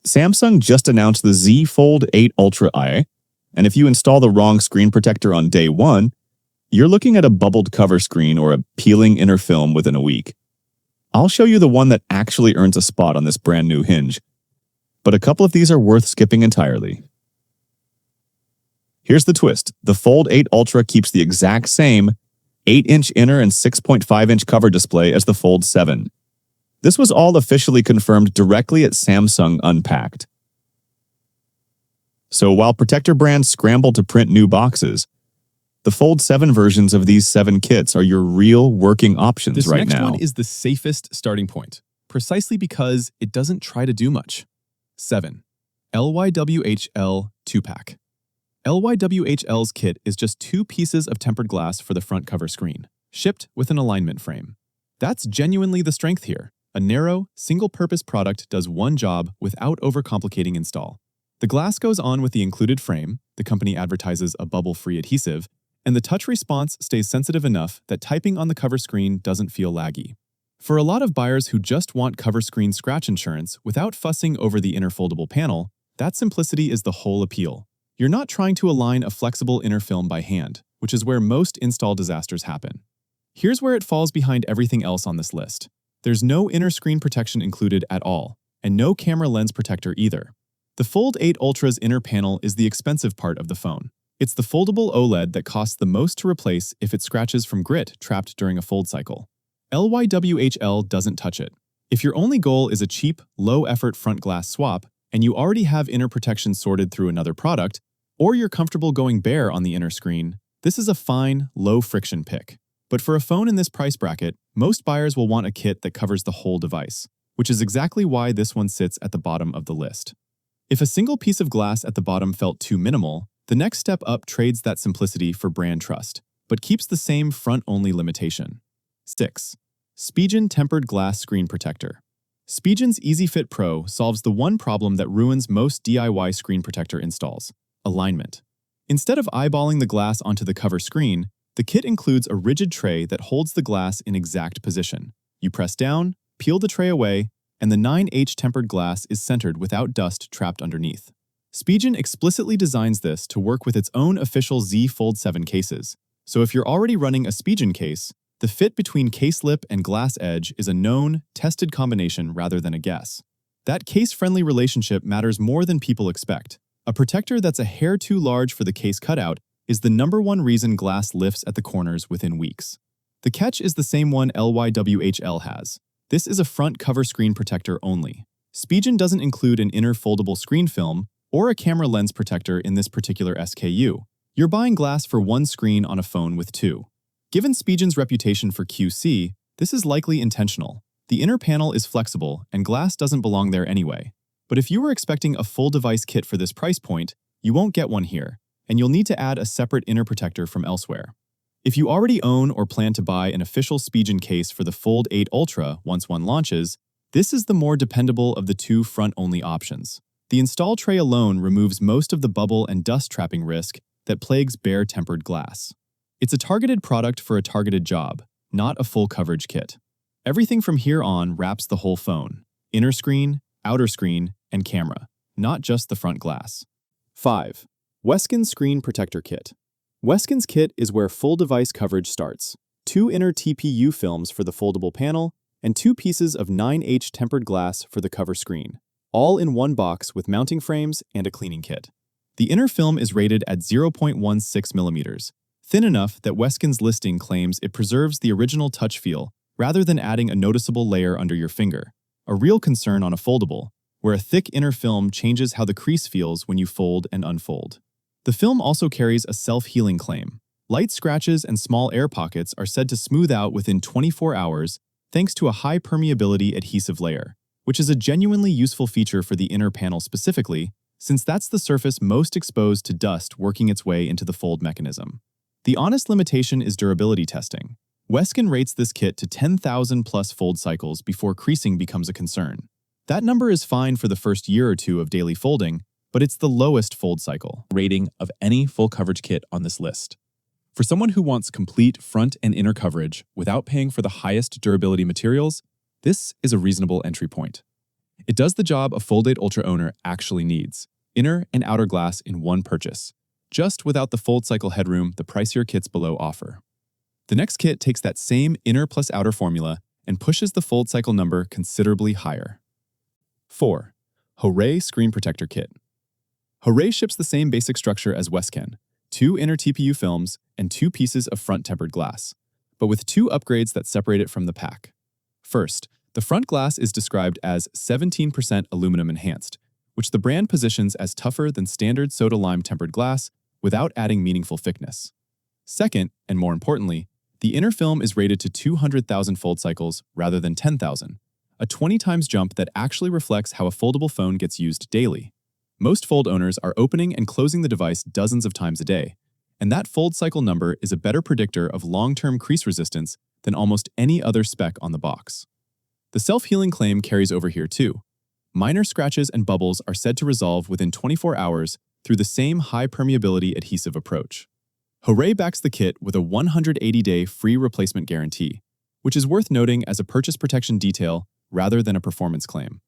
Samsung just announced the Z Fold 8 Ultra IA, and if you install the wrong screen protector on day one, you're looking at a bubbled cover screen or a peeling inner film within a week. I'll show you the one that actually earns a spot on this brand new hinge, but a couple of these are worth skipping entirely. Here's the twist. The Fold 8 Ultra keeps the exact same 8-inch inner and 6.5-inch cover display as the Fold 7. This was all officially confirmed directly at Samsung Unpacked. So while protector brands scramble to print new boxes, the Fold 7 versions of these 7 kits are your real working options right now. This next one is the safest starting point, precisely because it doesn't try to do much. 7. LYWHL 2-pack. LYWHL's kit is just 2 pieces of tempered glass for the front cover screen, shipped with an alignment frame. That's genuinely the strength here. A narrow, single-purpose product does one job without overcomplicating install. The glass goes on with the included frame, the company advertises a bubble-free adhesive, and the touch response stays sensitive enough that typing on the cover screen doesn't feel laggy. For a lot of buyers who just want cover screen scratch insurance without fussing over the inner foldable panel, that simplicity is the whole appeal. You're not trying to align a flexible inner film by hand, which is where most install disasters happen. Here's where it falls behind everything else on this list. There's no inner screen protection included at all, and no camera lens protector either. The Fold 8 Ultra's inner panel is the expensive part of the phone. It's the foldable OLED that costs the most to replace if it scratches from grit trapped during a fold cycle. LYWHL doesn't touch it. If your only goal is a cheap, low-effort front glass swap, and you already have inner protection sorted through another product, or you're comfortable going bare on the inner screen, this is a fine, low-friction pick. But for a phone in this price bracket, most buyers will want a kit that covers the whole device, which is exactly why this one sits at the bottom of the list. If a single piece of glass at the bottom felt too minimal, the next step up trades that simplicity for brand trust, but keeps the same front-only limitation. 6. Spigen Tempered Glass Screen Protector. Spigen's EasyFit Pro solves the one problem that ruins most DIY screen protector installs: alignment. Instead of eyeballing the glass onto the cover screen, the kit includes a rigid tray that holds the glass in exact position. You press down, peel the tray away, and the 9H tempered glass is centered without dust trapped underneath. Spigen explicitly designs this to work with its own official Z Fold 7 cases, so if you're already running a Spigen case, the fit between case lip and glass edge is a known, tested combination rather than a guess. That case-friendly relationship matters more than people expect. A protector that's a hair too large for the case cutout is the #1 reason glass lifts at the corners within weeks. The catch is the same one LYWHL has. This is a front cover screen protector only. Spigen doesn't include an inner foldable screen film or a camera lens protector in this particular SKU. You're buying glass for one screen on a phone with 2. Given Spigen's reputation for QC, this is likely intentional. The inner panel is flexible, and glass doesn't belong there anyway. But if you were expecting a full device kit for this price point, you won't get one here, and you'll need to add a separate inner protector from elsewhere. If you already own or plan to buy an official Spigen case for the Fold 8 Ultra once one launches, this is the more dependable of the 2 front-only options. The install tray alone removes most of the bubble and dust trapping risk that plagues bare tempered glass. It's a targeted product for a targeted job, not a full coverage kit. Everything from here on wraps the whole phone: inner screen, outer screen, and camera, not just the front glass. 5. WSKEN Screen Protector Kit. WSKEN's kit is where full device coverage starts. 2 inner TPU films for the foldable panel, and 2 pieces of 9H tempered glass for the cover screen, all in one box with mounting frames and a cleaning kit. The inner film is rated at 0.16 millimeters, thin enough that WSKEN's listing claims it preserves the original touch feel rather than adding a noticeable layer under your finger, a real concern on a foldable, where a thick inner film changes how the crease feels when you fold and unfold. The film also carries a self-healing claim. Light scratches and small air pockets are said to smooth out within 24 hours thanks to a high permeability adhesive layer, which is a genuinely useful feature for the inner panel specifically, since that's the surface most exposed to dust working its way into the fold mechanism. The honest limitation is durability testing. WSKEN rates this kit to 10,000 plus fold cycles before creasing becomes a concern. That number is fine for the first year or 2 of daily folding, but it's the lowest fold cycle rating of any full coverage kit on this list. For someone who wants complete front and inner coverage without paying for the highest durability materials, this is a reasonable entry point. It does the job a Fold 8 Ultra owner actually needs: inner and outer glass in one purchase, just without the fold cycle headroom the pricier kits below offer. The next kit takes that same inner plus outer formula and pushes the fold cycle number considerably higher. 4. Hoerrye Screen Protector Kit. Hoerrye ships the same basic structure as WSKEN, 2 inner TPU films and 2 pieces of front tempered glass, but with 2 upgrades that separate it from the pack. First, the front glass is described as 17% aluminum enhanced, which the brand positions as tougher than standard soda lime tempered glass without adding meaningful thickness. Second, and more importantly, the inner film is rated to 200,000 fold cycles rather than 10,000, a 20 times jump that actually reflects how a foldable phone gets used daily. Most fold owners are opening and closing the device dozens of times a day, and that fold cycle number is a better predictor of long-term crease resistance than almost any other spec on the box. The self-healing claim carries over here too. Minor scratches and bubbles are said to resolve within 24 hours through the same high permeability adhesive approach. Hoerrye backs the kit with a 180-day free replacement guarantee, which is worth noting as a purchase protection detail rather than a performance claim.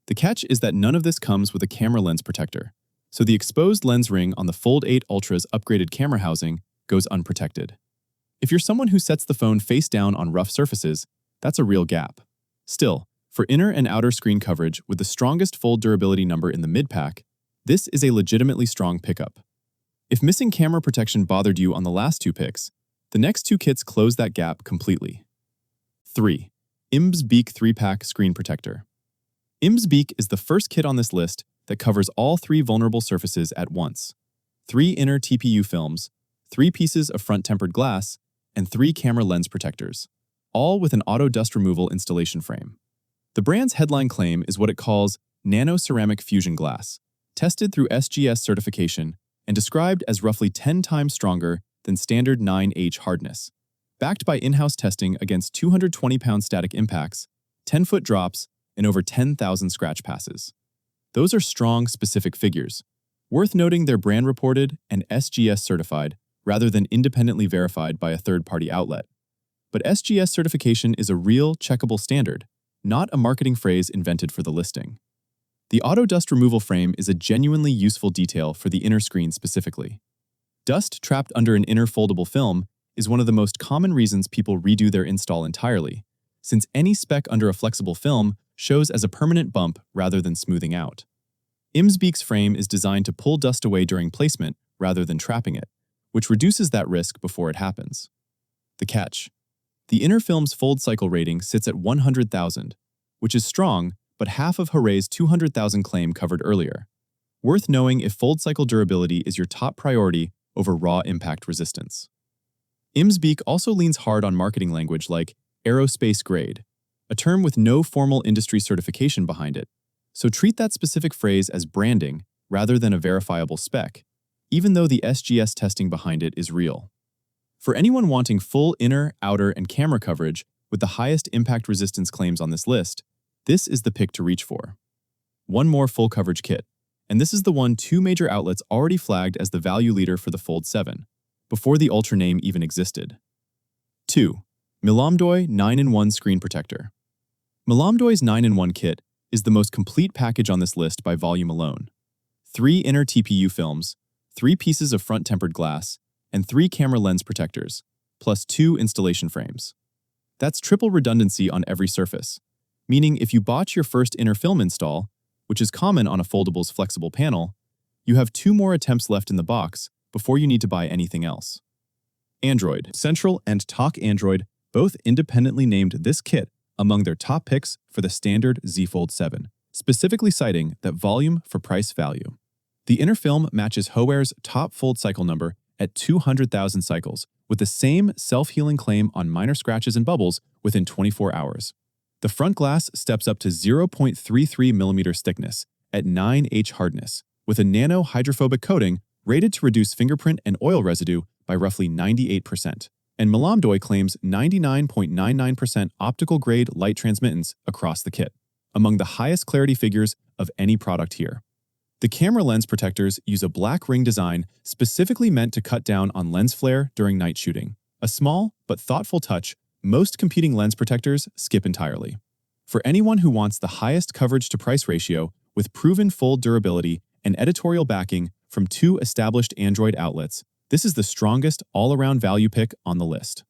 The catch is that none of this comes with a camera lens protector, so the exposed lens ring on the Fold 8 Ultra's upgraded camera housing goes unprotected. If you're someone who sets the phone face down on rough surfaces, that's a real gap. Still, for inner and outer screen coverage with the strongest fold durability number in the mid-pack, this is a legitimately strong pickup. If missing camera protection bothered you on the last 2 picks, the next 2 kits close that gap completely. 3. IMBZBK 3-pack Screen Protector. IMBZBK is the first kit on this list that covers all 3 vulnerable surfaces at once: 3 inner TPU films, 3 pieces of front tempered glass, and 3 camera lens protectors, all with an auto dust removal installation frame. The brand's headline claim is what it calls nano-ceramic fusion glass, tested through SGS certification and described as roughly 10 times stronger than standard 9H hardness, backed by in-house testing against 220-pound static impacts, 10-foot drops, and over 10,000 scratch passes. Those are strong, specific figures. Worth noting they're brand-reported and SGS certified rather than independently verified by a third-party outlet. But SGS certification is a real, checkable standard, not a marketing phrase invented for the listing. The auto dust removal frame is a genuinely useful detail for the inner screen specifically. Dust trapped under an inner foldable film is one of the most common reasons people redo their install entirely, since any speck under a flexible film shows as a permanent bump rather than smoothing out. IMBZBK's frame is designed to pull dust away during placement rather than trapping it, which reduces that risk before it happens. The catch: the inner film's fold cycle rating sits at 100,000, which is strong, but half of Hoerrye's 200,000 claim covered earlier. Worth knowing if fold cycle durability is your top priority over raw impact resistance. IMBZBK also leans hard on marketing language like aerospace grade, a term with no formal industry certification behind it, so treat that specific phrase as branding rather than a verifiable spec, even though the SGS testing behind it is real. For anyone wanting full inner, outer, and camera coverage with the highest impact resistance claims on this list, this is the pick to reach for. One more full coverage kit, and this is the one 2 major outlets already flagged as the value leader for the Fold 7, before the Ultra name even existed. 2. Milomdoi 9-in-1 Screen Protector. Milomdoi's 9-in-1 kit is the most complete package on this list by volume alone. 3 inner TPU films, 3 pieces of front tempered glass, and 3 camera lens protectors, plus 2 installation frames. That's triple redundancy on every surface, meaning if you botch your first inner film install, which is common on a foldable's flexible panel, you have 2 more attempts left in the box before you need to buy anything else. Android, Central, and Talk Android both independently named this kit among their top picks for the standard Z Fold 7, specifically citing that volume for price value. The inner film matches Hoerrye's top fold cycle number at 200,000 cycles, with the same self-healing claim on minor scratches and bubbles within 24 hours. The front glass steps up to 0.33 mm thickness at 9H hardness, with a nano hydrophobic coating rated to reduce fingerprint and oil residue by roughly 98%. And Milomdoi claims 99.99% optical-grade light transmittance across the kit, among the highest clarity figures of any product here. The camera lens protectors use a black ring design specifically meant to cut down on lens flare during night shooting, a small but thoughtful touch most competing lens protectors skip entirely. For anyone who wants the highest coverage to price ratio with proven fold durability and editorial backing from 2 established Android outlets, this is the strongest all-around value pick on the list.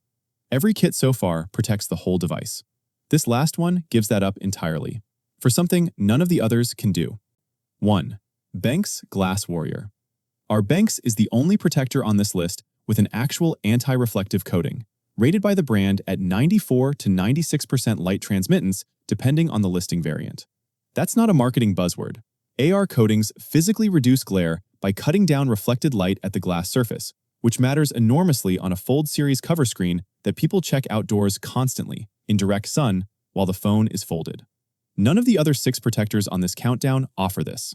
Every kit so far protects the whole device. This last one gives that up entirely, for something none of the others can do. 1. BENKS GlassWarrior. Our BENKS is the only protector on this list with an actual anti-reflective coating, rated by the brand at 94 to 96% light transmittance depending on the listing variant. That's not a marketing buzzword. AR coatings physically reduce glare by cutting down reflected light at the glass surface, which matters enormously on a Fold series cover screen that people check outdoors constantly, in direct sun, while the phone is folded. None of the other 6 protectors on this countdown offer this.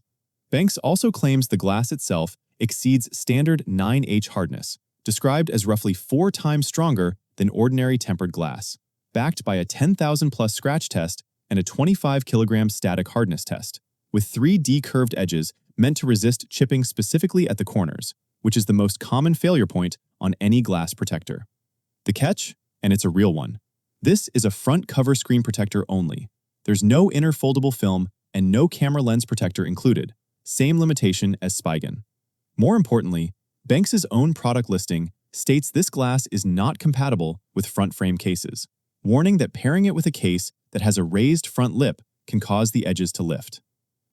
BENKS also claims the glass itself exceeds standard 9H hardness, described as roughly 4 times stronger than ordinary tempered glass, backed by a 10,000-plus scratch test and a 25-kilogram static hardness test, with 3 D-curved edges meant to resist chipping specifically at the corners, which is the most common failure point on any glass protector. The catch, and it's a real one, this is a front cover screen protector only. There's no inner foldable film and no camera lens protector included, same limitation as Spigen. More importantly, BENKS' own product listing states this glass is not compatible with front frame cases, warning that pairing it with a case that has a raised front lip can cause the edges to lift.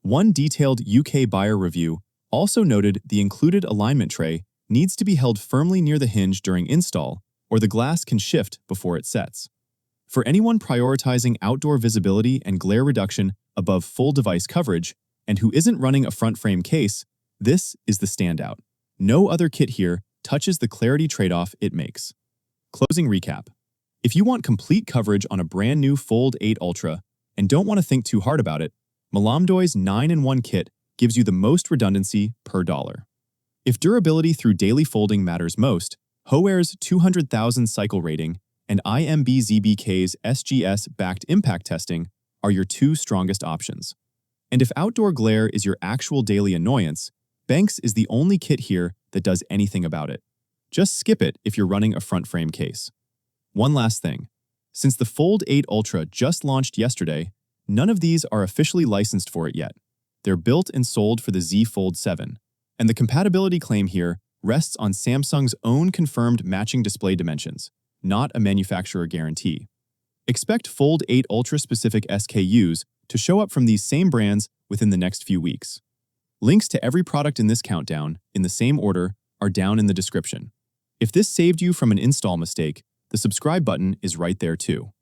One detailed UK buyer review also noted the included alignment tray needs to be held firmly near the hinge during install, or the glass can shift before it sets. For anyone prioritizing outdoor visibility and glare reduction above full device coverage, and who isn't running a front frame case, this is the standout. No other kit here touches the clarity trade-off it makes. Closing recap. If you want complete coverage on a brand new Fold 8 Ultra and don't want to think too hard about it, Milomdoi's 9-in-1 kit gives you the most redundancy per dollar. If durability through daily folding matters most, Hoerrye's 200,000 cycle rating and IMBZBK's SGS-backed impact testing are your 2 strongest options. And if outdoor glare is your actual daily annoyance, BENKS is the only kit here that does anything about it. Just skip it if you're running a front frame case. One last thing. Since the Fold 8 Ultra just launched yesterday, none of these are officially licensed for it yet. They're built and sold for the Z Fold 7, and the compatibility claim here rests on Samsung's own confirmed matching display dimensions, not a manufacturer guarantee. Expect Fold 8 Ultra-specific SKUs to show up from these same brands within the next few weeks. Links to every product in this countdown, in the same order, are down in the description. If this saved you from an install mistake, the subscribe button is right there too.